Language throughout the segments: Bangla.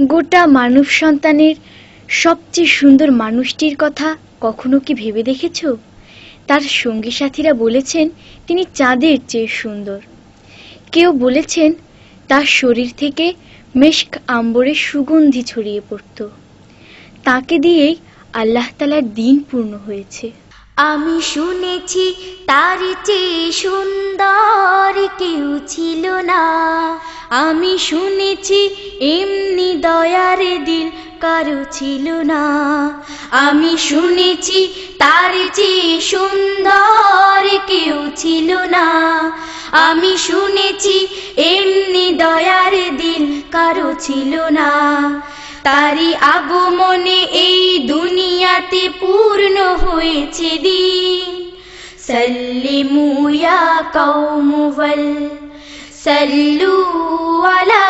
গোটা মানব সন্তানের সবচেয়ে সুন্দর মানুষটির কথা কখনো কি ভেবে দেখেছ? তার সঙ্গী সাথীরা বলেছেন তিনি চাঁদের চেয়ে সুন্দর। কেউ বলেছেন তার শরীর থেকে মেশক আম্বরের সুগন্ধি ছড়িয়ে পড়ত। তাকে দিয়েই আল্লাহ তাআলার দিন পূর্ণ হয়েছে। আমি শুনেছি তার চেয়ে সুন্দর কেউ ছিল না। আমি শুনেছি এমনি দয়ার দিল কারো ছিল না। আমি শুনেছি তার চেয়ে সুন্দর কেউ ছিল না। আমি শুনেছি এমনি দয়ার দিল কারো ছিল না। তারি আগমনে এই দুনিয়াতে পূর্ণ হয়েছে দিন। সাল্লিমু ইয়া কওমুল সাল্লু আলা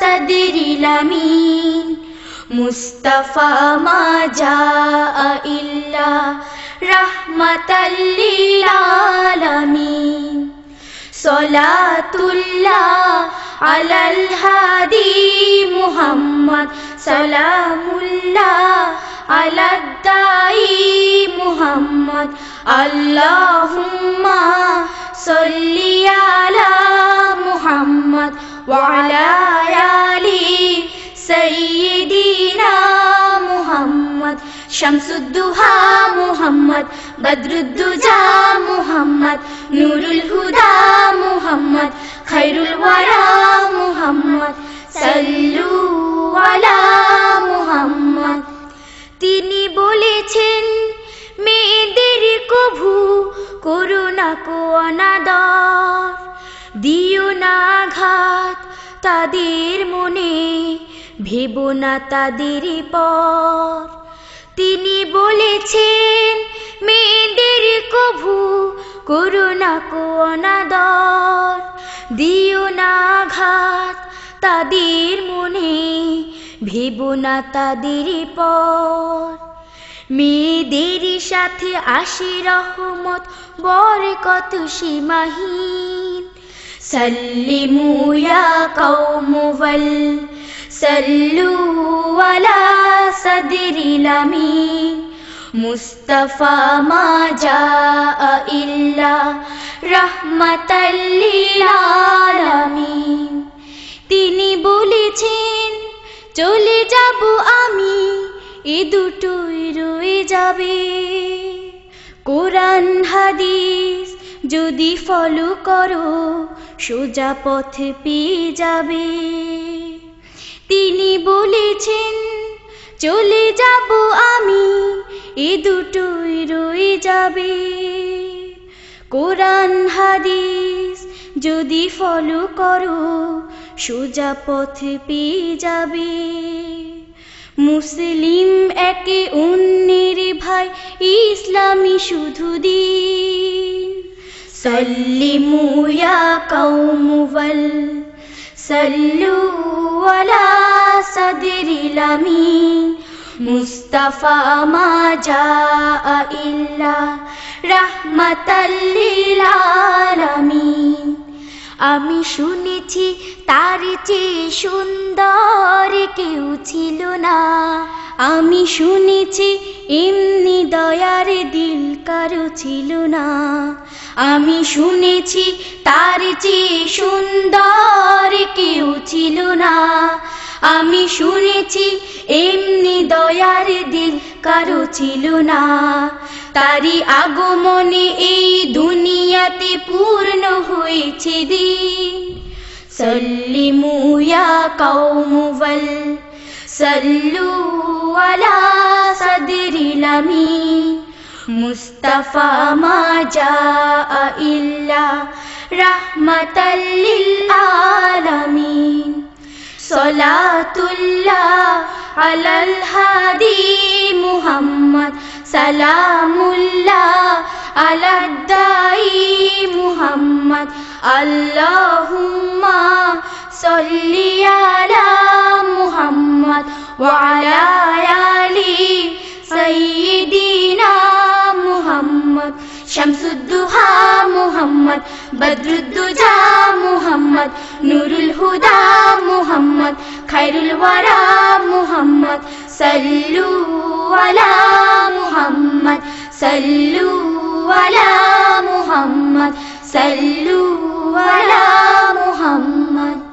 সাদরিল আমিন। মুস্তাফা মা জাআ ইল্লা রাহমাতাল লিল আলামিন। সলাতুল্লাহ আলাল হাদি মুহাম্মদ। সালামুল্লাহ আলাদ দাঈ মুহাম্মদ। আল্লাহুম্মা সাল্লি আলা মুহাম্মদ ওয়া আলা আলি সাইয়্যিদিনা মুহাম্মদ। শামসুদ্দুহা মুহাম্মদ। বদরুদ্দুজা মুহাম্মদ। নূরুল হুদা মুহাম্মদ। খায়রুল ওয়ারা মুহাম্মদ। সাল্লু আলা মুহাম্মদ। তিনি বলেছেন মেয়েদের কভু করো না কো অনাদর। দিও না আঘাত তাদের মনে, ভেবো না তাদের পর। তিনি বলেছেন মেয়েদের কভু করো না কো অনাদর। দিও না আঘাত তাদের মনে, ভেবো না তাদের পর। মেয়েদের সাথে আসে রহমত বরকত সীমাহীন। সাল্লিমু ইয়া কওমুল সাল্লু আলা সাদরিল আমিন। মুস্তাফা মা জাআ ইল্লা রাহমাতাল লিল আলামিন। তিনি বলেছেন চলে যাব আমি, এ দুটোই রয়ে যাবে। কোরআন হাদিস যদি ফলো করো সোজা পথ পেয়ে যাবে। তিনি বলেছেন চলে যাব আমি, এ দুটোই রয়ে যাবে। কোরআন হাদিস যদি ফলো করো সোজা পথ পেয়ে যাবে। মুসলিম একে অন্যের ভাই, ইসলামী শুধু দিন। সাল্লিমু ইয়া কওমুল সাল্লু আলা সাদরিল আমিন। মুস্তাফা মা জাআ ইল্লা রাহমাতাল লিল আলামিন। আমি শুনেছি তার চেয়ে সুন্দর কেউ ছিল না। আমি শুনেছি এমনি দয়ার দিল কারো ছিল না। আমি শুনেছি তার চেয়ে সুন্দর কেউ ছিল না। আমি শুনেছি এমনি দয়ার দিল কারো ছিল না। তারি আগমনে এই দুনিয়াতে পূর্ণ হয়েছে দিন। সাল্লিমু ইয়া কওমুল সাল্লু আলা সাদরিল আমিন। মুস্তাফা মা জাআ ইল্লা রাহমাতাল লিল আলামিন। সলাতুল্লাহ আলাল হাদি মুহাম্মদ। সালামুল্লাহ আলাদ দাঈ মুহাম্মদ। আল্লাহুম্মা সাল্লি আলা মুহাম্মদ ওয়া আলা আলি সাইয়্যিদিনা মুহাম্মদ। শামসুদ্দুহা মুহাম্মদ। বদরুদ্দুজা মুহাম্মদ। নূরুল হুদা মুহাম্মদ। খায়রুল ওয়ারা মুহাম্মদ সাল্লু আলা মুহাম্মদ সাল্লু আলা মুহাম্মদ সাল্লু আলা মুহাম্মদ